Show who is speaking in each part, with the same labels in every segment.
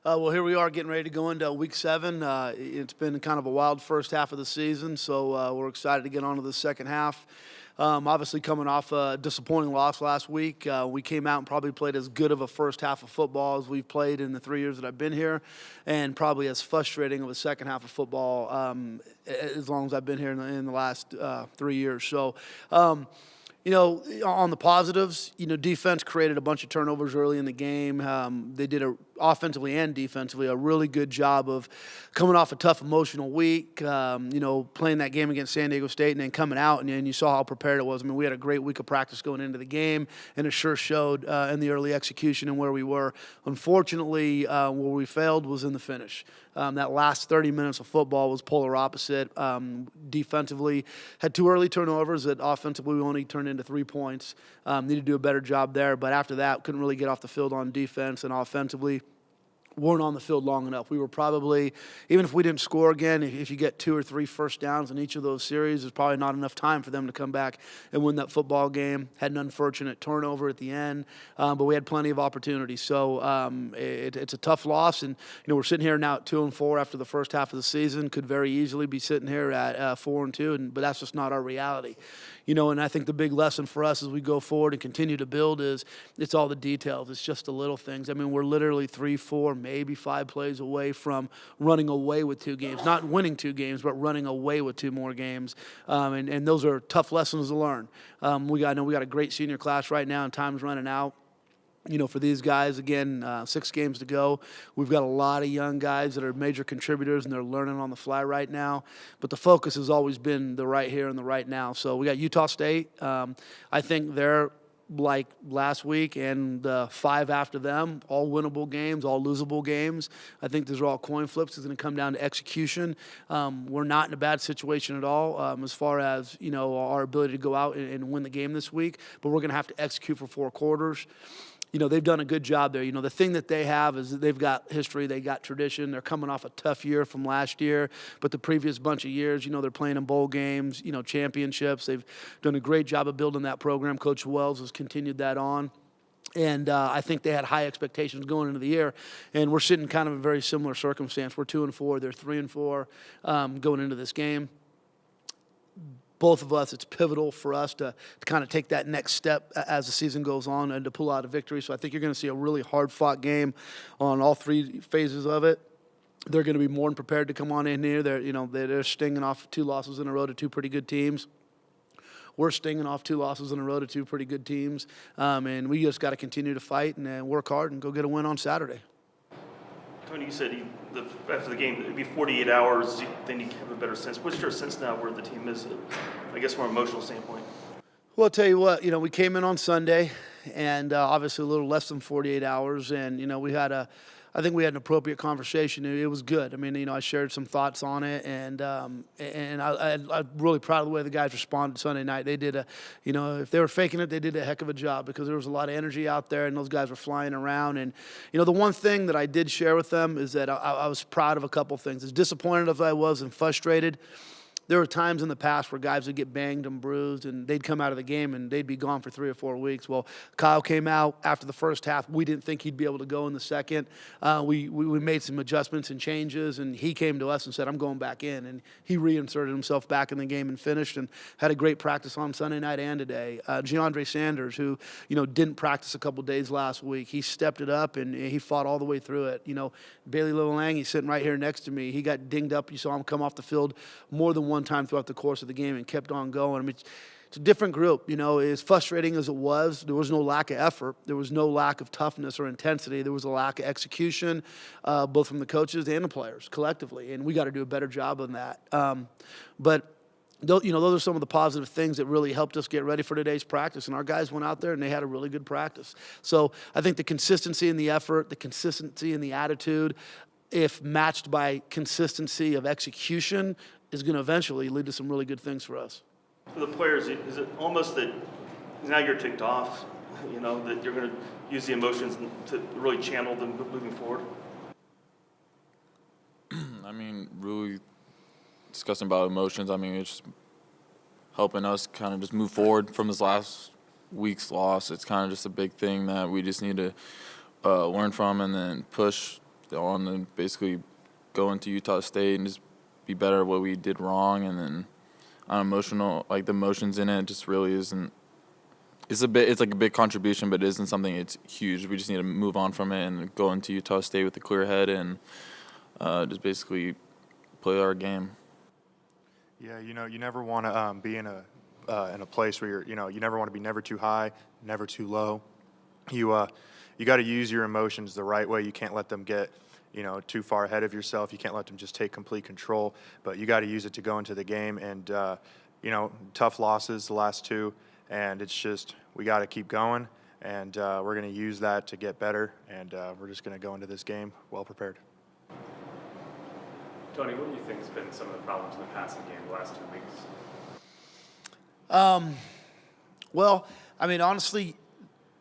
Speaker 1: Well, here we are getting ready to go into week 7. It's been kind of a wild first half of the season, so we're excited to get on to the second half. Obviously, coming off a disappointing loss last week, we came out and probably played as good of a first half of football as we've played in the 3 years that I've been here, and probably as frustrating of a second half of football as long as I've been here in the last 3 years. So, on the positives, defense created a bunch of turnovers early in the game. They did offensively and defensively a really good job of coming off a tough emotional week, playing that game against San Diego State and then coming out, and you saw how prepared it was. I mean, we had a great week of practice going into the game, and it sure showed in the early execution and where we were. Unfortunately, where we failed was in the finish. That last 30 minutes of football was polar opposite. Defensively, had 2 early turnovers that offensively we only turned into 3 points. Needed to do a better job there, but after that, couldn't really get off the field on defense, and offensively weren't on the field long enough. We were probably, even if we didn't score again, if you get 2 or 3 first downs in each of those series, there's probably not enough time for them to come back and win that football game. Had an unfortunate turnover at the end, but we had plenty of opportunities. So it's a tough loss, and we're sitting here now at 2-4 after the first half of the season. Could very easily be sitting here at 4-2, but that's just not our reality. And I think the big lesson for us as we go forward and continue to build is it's all the details. It's just the little things. I mean, we're literally 3, 4, maybe 5 plays away from running away with 2 games. Not winning 2 games, but running away with 2 more games. And those are tough lessons to learn. We got a great senior class right now, and time's running out. For these guys, again, 6 games to go. We've got a lot of young guys that are major contributors, and they're learning on the fly right now. But the focus has always been the right here and the right now. So we got Utah State. I think they're like last week and the 5 after them, all winnable games, all losable games. I think these are all coin flips. It's going to come down to execution. We're not in a bad situation at all as far as, our ability to go out and win the game this week. But we're going to have to execute for 4 quarters. They've done a good job there. The thing that they have is that they've got history, they got tradition. They're coming off a tough year from last year, but the previous bunch of years, they're playing in bowl games, championships. They've done a great job of building that program. Coach Wells has continued that on. And I think they had high expectations going into the year, and we're sitting kind of in a very similar circumstance. We're 2-4, they're 3-4 going into this game. Both of us, it's pivotal for us to kind of take that next step as the season goes on and to pull out a victory. So I think you're going to see a really hard-fought game on all 3 phases of it. They're going to be more than prepared to come on in here. They're stinging off 2 losses in a row to 2 pretty good teams. We're stinging off 2 losses in a row to 2 pretty good teams. And we just got to continue to fight and work hard and go get a win on Saturday.
Speaker 2: Tony, you said after the game, it'd be 48 hours, then you have a better sense. What's your sense now where the team is, I guess, from an emotional standpoint?
Speaker 1: Well, I'll tell you what, we came in on Sunday, and obviously a little less than 48 hours, and, I think we had an appropriate conversation. It was good. I mean, I shared some thoughts on it, and I'm really proud of the way the guys responded Sunday night. They did if they were faking it, they did a heck of a job because there was a lot of energy out there, and those guys were flying around. And, the one thing that I did share with them is that I was proud of a couple things. As disappointed as I was and frustrated, there were times in the past where guys would get banged and bruised, and they'd come out of the game, and they'd be gone for 3 or 4 weeks. Well, Kyle came out after the first half. We didn't think he'd be able to go in the second. We made some adjustments and changes, and he came to us and said, I'm going back in. And he reinserted himself back in the game and finished and had a great practice on Sunday night and today. DeAndre Sanders, who, didn't practice a couple days last week, he stepped it up, and he fought all the way through it. Bailey Laolagi sitting right here next to me. He got dinged up. You saw him come off the field more than one time throughout the course of the game and kept on going. I mean, it's a different group. As frustrating as it was, there was no lack of effort. There was no lack of toughness or intensity. There was a lack of execution, both from the coaches and the players collectively, and we got to do a better job on that. But those are some of the positive things that really helped us get ready for today's practice. And our guys went out there and they had a really good practice. So I think the consistency in the effort, the consistency in the attitude, if matched by consistency of execution, is going to eventually lead to some really good things for us.
Speaker 2: For the players, is it almost that now you're ticked off, that you're going to use the emotions to really channel them moving forward?
Speaker 3: I mean, really discussing about emotions, it's helping us kind of just move forward from this last week's loss. It's kind of just a big thing that we just need to learn from and then push on to basically go into Utah State and just be better at what we did wrong. And then emotional, like the emotions in it just really isn't. It's like a big contribution, but it isn't something it's huge. We just need to move on from it and go into Utah State with a clear head and just basically play our game.
Speaker 4: Yeah, you never want to be in a place where you never want to be never too high, never too low. You got to use your emotions the right way. You can't let them get too far ahead of yourself. You can't let them just take complete control. But you got to use it to go into the game. And tough losses, the last two. And it's just, we got to keep going, and we're going to use that to get better, and we're just going to go into this game well prepared.
Speaker 5: Tony, what do you think has been some of the problems in the passing game the last 2 weeks?
Speaker 1: Well, I mean, honestly,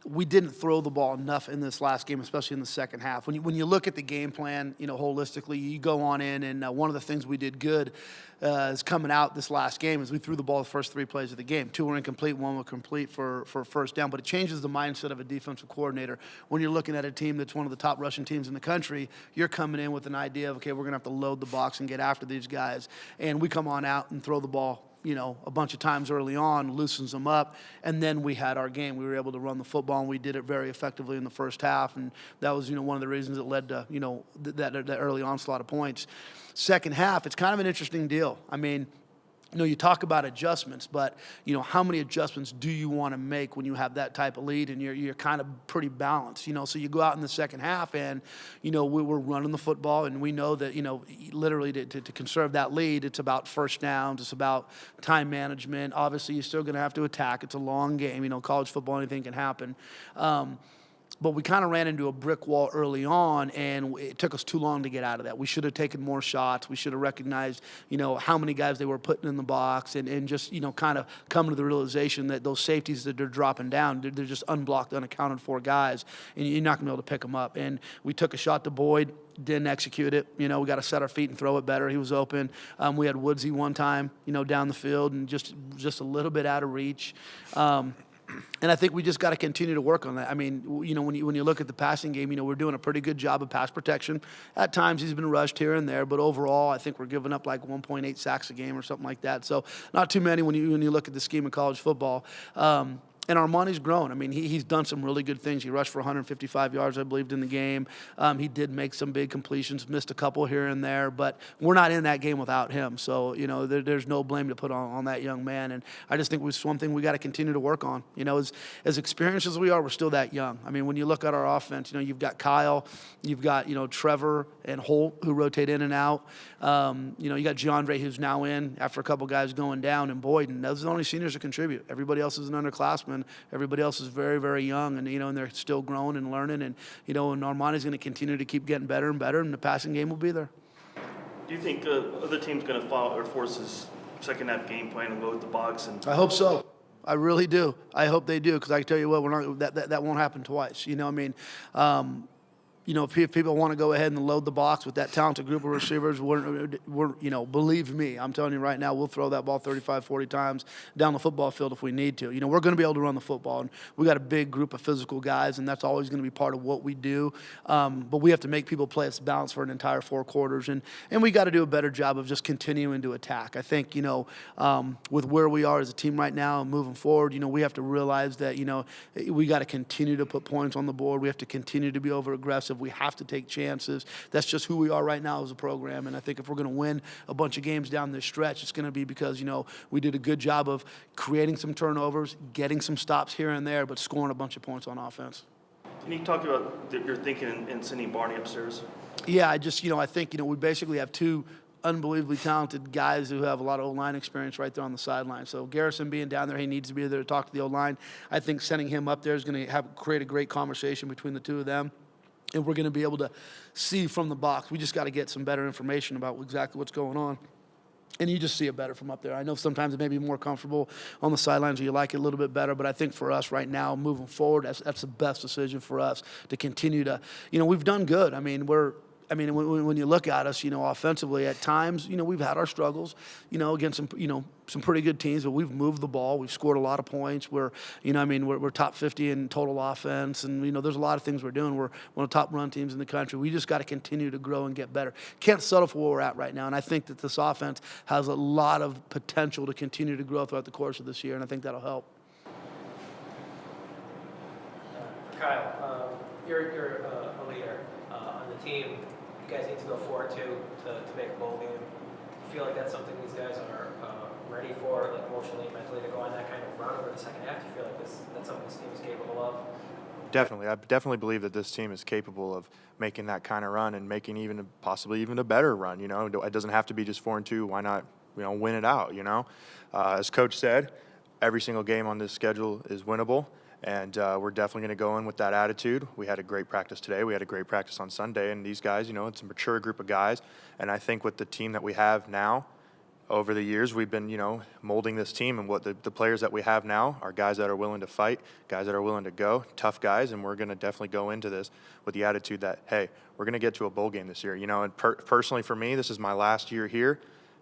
Speaker 1: we didn't throw the ball enough in this last game, especially in the second half. When you look at the game plan, holistically, you go on in, and one of the things we did good is coming out this last game is we threw the ball the first 3 plays of the game. 2 were incomplete, 1 were complete for first down. But it changes the mindset of a defensive coordinator. When you're looking at a team that's one of the top rushing teams in the country, you're coming in with an idea of, okay, we're going to have to load the box and get after these guys. And we come on out and throw the ball a bunch of times early on, loosens them up, and then we had our game. We were able to run the football, and we did it very effectively in the first half, and that was, one of the reasons that led to, that early onslaught of points. Second half, it's kind of an interesting deal. I mean, you talk about adjustments, but, how many adjustments do you want to make when you have that type of lead and you're kind of pretty balanced, So you go out in the second half and, we're running the football, and we know that, literally to conserve that lead, it's about first downs, it's about time management. Obviously, you're still going to have to attack. It's a long game. College football, anything can happen. But we kind of ran into a brick wall early on, and it took us too long to get out of that. We should have taken more shots. We should have recognized, how many guys they were putting in the box, and just, kind of come to the realization that those safeties that they're dropping down, they're just unblocked, unaccounted for guys, and you're not going to be able to pick them up. And we took a shot to Boyd, didn't execute it. We got to set our feet and throw it better. He was open. We had Woodsy one time, down the field, and just a little bit out of reach. And I think we just got to continue to work on that. I mean, when you look at the passing game, we're doing a pretty good job of pass protection. At times he's been rushed here and there, but overall I think we're giving up like 1.8 sacks a game or something like that. So not too many when you look at the scheme of college football. And Armani's grown. I mean, he's done some really good things. He rushed for 155 yards, I believe, in the game. He did make some big completions, missed a couple here and there, but we're not in that game without him. So, there's no blame to put on that young man. And I just think it's one thing we got to continue to work on. As experienced as we are, we're still that young. I mean, when you look at our offense, you've got Kyle, you've got, Trevor and Holt who rotate in and out. You got Giandre who's now in after a couple guys going down, and Boyd, and those are the only seniors to contribute. Everybody else is an underclassman. Everybody else is very, very young, and and they're still growing and learning, and and Armani's going to continue to keep getting better and better, and the passing game will be there.
Speaker 2: Do you think other teams going to follow Air Force's second half game plan and load the box? And
Speaker 1: I hope so. I really do. I hope they do, because I can tell you what, we're not that won't happen twice. If people want to go ahead and load the box with that talented group of receivers, we're believe me, I'm telling you right now, we'll throw that ball 35, 40 times down the football field if we need to. We're going to be able to run the football, and we got a big group of physical guys, and that's always going to be part of what we do. But we have to make people play us balanced for an entire 4 quarters, and we got to do a better job of just continuing to attack. I think, with where we are as a team right now and moving forward, we have to realize that, we got to continue to put points on the board. We have to continue to be over aggressive. We have to take chances. That's just who we are right now as a program. And I think if we're going to win a bunch of games down this stretch, it's going to be because, we did a good job of creating some turnovers, getting some stops here and there, but scoring a bunch of points on offense.
Speaker 2: Can you talk about your thinking in sending Barney upstairs?
Speaker 1: Yeah, I think, we basically have 2 unbelievably talented guys who have a lot of O-line experience right there on the sideline. So Garrison being down there, he needs to be there to talk to the O-line. I think sending him up there is going to create a great conversation between the 2 of them. And we're going to be able to see from the box. We just got to get some better information about exactly what's going on. And you just see it better from up there. I know sometimes it may be more comfortable on the sidelines, or you like it a little bit better, but I think for us right now, moving forward, that's the best decision for us to continue to, we've done good. I mean, we're I mean, when you look at us, offensively, at times, we've had our struggles, against some pretty good teams, but we've moved the ball. We've scored a lot of points. We're top 50 in total offense, and there's a lot of things we're doing. We're one of the top run teams in the country. We just got to continue to grow and get better. Can't settle for where we're at right now, and I think that this offense has a lot of potential to continue to grow throughout the course of this year, and I think that'll help.
Speaker 6: Kyle, you're a leader on the team. You guys need to go 4-2 to make a bowl game. You feel like that's something these guys are ready for, like emotionally and mentally, to go on that kind of run over the second half? Do you feel like that's something this team is capable of?
Speaker 4: Definitely. I definitely believe that this team is capable of making that kind of run and making possibly even a better run. It doesn't have to be just 4-2. Why not, win it out, As Coach said, every single game on this schedule is winnable. And we're definitely going to go in with that attitude. We had a great practice today. We had a great practice on Sunday. And these guys, it's a mature group of guys. And I think with the team that we have now, over the years, we've been, molding this team. And what the players that we have now are guys that are willing to fight, guys that are willing to go, tough guys. And we're going to definitely go into this with the attitude that, hey, we're going to get to a bowl game this year. And personally for me, this is my last year here.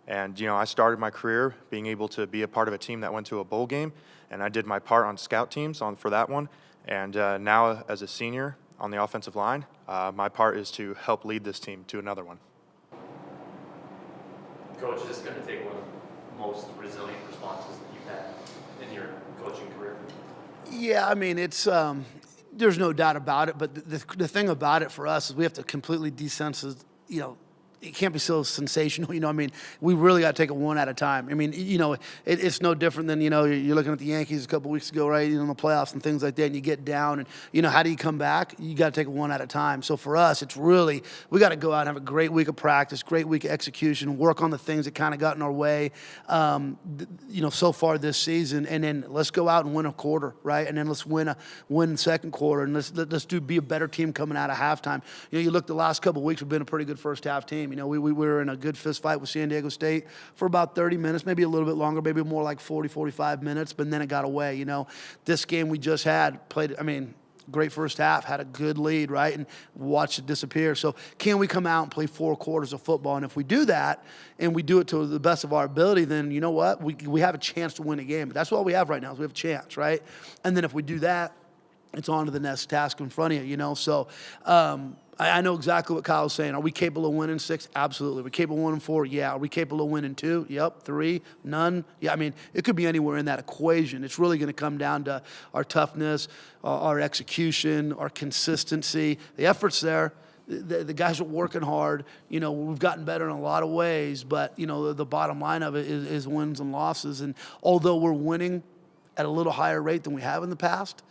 Speaker 4: And, I started my career being able to be a part of a team that went to a bowl game. And I did my part on scout teams for that one. And now as a senior on the offensive line, my part is to help lead this team to another one.
Speaker 5: Coach, is this going to take one of the most resilient responses that you've had in your coaching career?
Speaker 1: Yeah, I mean, it's there's no doubt about it. But the thing about it for us is we have to completely desensitize, it can't be so sensational, I mean, we really got to take it one at a time. I mean, it's no different than, you're looking at the Yankees a couple weeks ago, right, in the playoffs and things like that, and you get down, and, how do you come back? You got to take it one at a time. So for us, it's really, we got to go out and have a great week of practice, great week of execution, work on the things that kind of got in our way, so far this season, and then let's go out and win a quarter, right, and then let's win the second quarter, and let's be a better team coming out of halftime. You look the last couple of weeks, we've been a pretty good first half team. We were in a good fist fight with San Diego State for about 30 minutes, maybe a little bit longer, maybe more like 40, 45 minutes, but then it got away. This game we just had great first half, had a good lead, right, and watched it disappear. So can we come out and play 4 quarters of football? And if we do that and we do it to the best of our ability, then you know what? We have a chance to win a game. But that's all we have right now is we have a chance, right? And then if we do that, it's on to the next task in front of you, So I know exactly what Kyle's saying. Are we capable of winning 6? Absolutely. Are we capable of winning 4? Yeah. Are we capable of winning 2? Yep. 3? None? Yeah, I mean, it could be anywhere in that equation. It's really going to come down to our toughness, our execution, our consistency. The effort's there. The guys are working hard. We've gotten better in a lot of ways, but, the bottom line of it is wins and losses. And although we're winning at a little higher rate than we have in the past,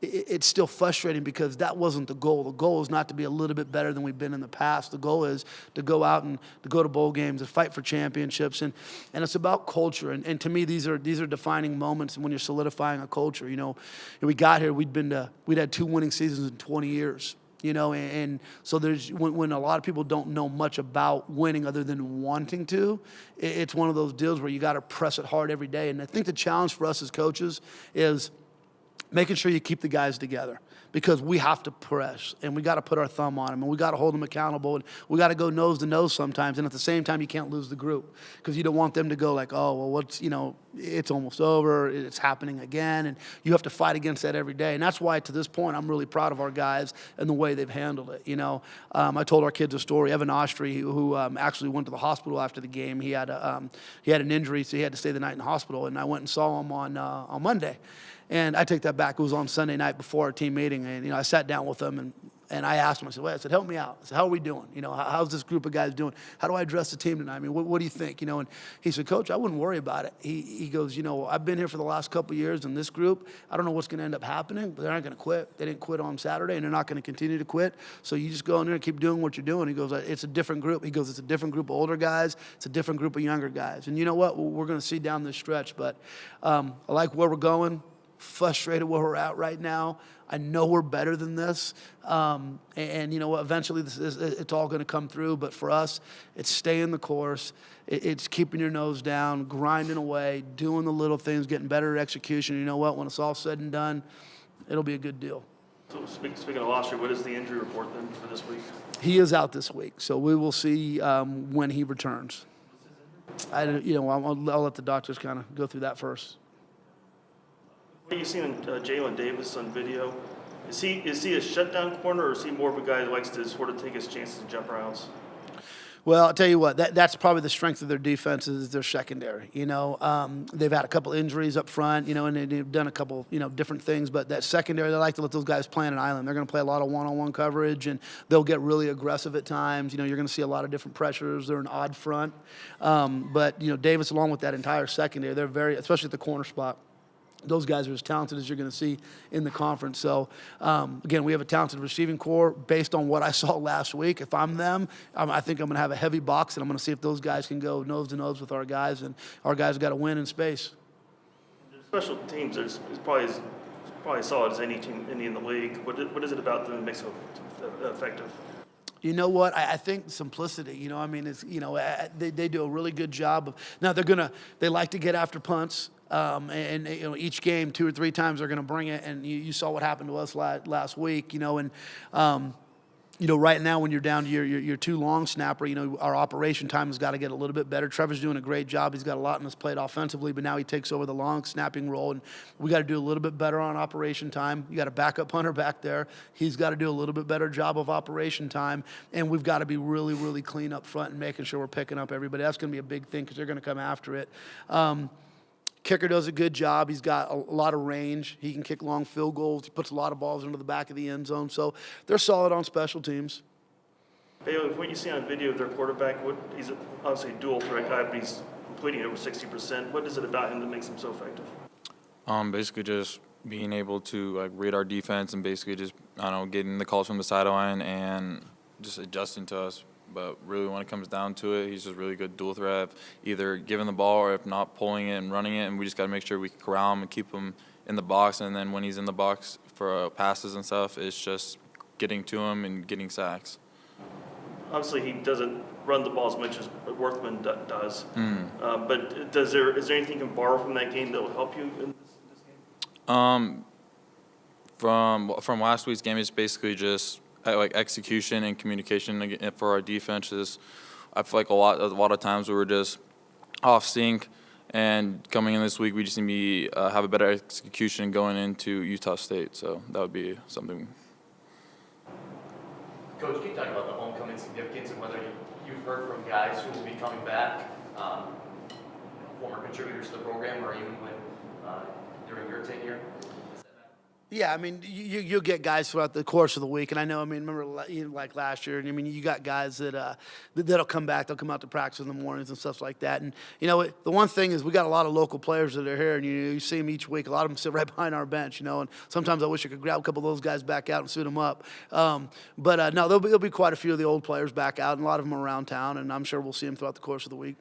Speaker 1: it's still frustrating because that wasn't the goal. The goal is not to be a little bit better than we've been in the past. The goal is to go out and to go to bowl games and fight for championships. And it's about culture. And to me, these are defining moments when you're solidifying a culture. We got here, we'd had 2 winning seasons in 20 years. And so there's when a lot of people don't know much about winning other than wanting to, it's one of those deals where you got to press it hard every day. And I think the challenge for us as coaches is making sure you keep the guys together because we have to press and we got to put our thumb on them and we got to hold them accountable and we got to go nose to nose sometimes. And at the same time, you can't lose the group because you don't want them to go like, oh, well, it's almost over. It's happening again. And you have to fight against that every day. And that's why to this point, I'm really proud of our guys and the way they've handled it. I told our kids a story. Evan Ostry, who actually went to the hospital after the game, he had an injury, so he had to stay the night in the hospital. And I went and saw him on Monday. And I take that back. It was on Sunday night before our team meeting. And, I sat down with him and I asked him, I said, help me out. I said, how are we doing? How's this group of guys doing? How do I address the team tonight? I mean, what do you think? And he said, Coach, I wouldn't worry about it. He goes, I've been here for the last couple of years in this group. I don't know what's going to end up happening, but they're not going to quit. They didn't quit on Saturday, and they're not going to continue to quit. So you just go in there and keep doing what you're doing. He goes, it's a different group. He goes, it's a different group of older guys. It's a different group of younger guys. And you know what? We're going to see down this stretch. But I like where we're going. Frustrated where we're at right now. I know we're better than this. And you know what? Eventually it's all going to come through. But for us, it's staying the course. It's keeping your nose down, grinding away, doing the little things, getting better at execution. You know what? When it's all said and done, it'll be a good deal.
Speaker 2: So speaking of last year, what is the injury report then for this week?
Speaker 1: He is out this week, so we will see when he returns. I'll let the doctors kind of go through that first.
Speaker 2: What are you seeing Jalen Davis on video? Is he a shutdown corner, or is he more of a guy who likes to sort of take his chances and jump routes?
Speaker 1: Well, I'll tell you what, that's probably the strength of their defense is their secondary. They've had a couple injuries up front, and they've done a couple, different things. But that secondary, they like to let those guys play on an island. They're going to play a lot of one-on-one coverage, and they'll get really aggressive at times. You're going to see a lot of different pressures. They're an odd front. But Davis, along with that entire secondary, they're very, especially at the corner spot, those guys are as talented as you're going to see in the conference. So, again, we have a talented receiving core based on what I saw last week. If I'm them, I think I'm going to have a heavy box, and I'm going to see if those guys can go nose to nose with our guys, and our guys got to win in space.
Speaker 2: Special teams is probably as solid as any team in the league. What is it about them that makes it effective?
Speaker 1: You know what? I think simplicity. They do a really good job of. Now they like to get after punts. And each game 2 or 3 times they're going to bring it, and you saw what happened to us last week. Right now when you're down to your 2 long snapper, our operation time has got to get a little bit better. Trevor's doing a great job. He's got a lot on his plate offensively, but now he takes over the long snapping role, and we got to do a little bit better on operation time. You got a backup punter back there. He's got to do a little bit better job of operation time, and we've got to be really, really clean up front and making sure we're picking up everybody. That's going to be a big thing because they're going to come after it. Kicker does a good job. He's got a lot of range. He can kick long field goals. He puts a lot of balls into the back of the end zone. So they're solid on special teams.
Speaker 2: Bailey, what you see on video of their quarterback, he's obviously a dual threat guy, but he's completing over 60%. What is it about him that makes him so effective?
Speaker 3: Basically just being able to read our defense and basically just getting the calls from the sideline and just adjusting to us. But really, when it comes down to it, he's just really good dual threat, either giving the ball or if not, pulling it and running it. And we just got to make sure we corral him and keep him in the box. And then when he's in the box for passes and stuff, it's just getting to him and getting sacks.
Speaker 2: Obviously, he doesn't run the ball as much as Worthman does. But is there anything you can borrow from that game that will help you in this game?
Speaker 3: From last week's game, it's basically just execution and communication for our defenses. I feel like a lot of times we were just off sync, and coming in this week we just need to have a better execution going into Utah State. So that would be something.
Speaker 5: Coach, can you talk about the homecoming significance and whether you've heard from guys who will be coming back, former contributors to the program, or even when during your tenure?
Speaker 1: Yeah, you'll get guys throughout the course of the week, and I know, remember like last year, you got guys that'll come back, they'll come out to practice in the mornings and stuff like that. And the one thing is we got a lot of local players that are here, and you see them each week. A lot of them sit right behind our bench, and sometimes I wish I could grab a couple of those guys back out and suit them up. No, there'll be quite a few of the old players back out, and a lot of them are around town, and I'm sure we'll see them throughout the course of the week.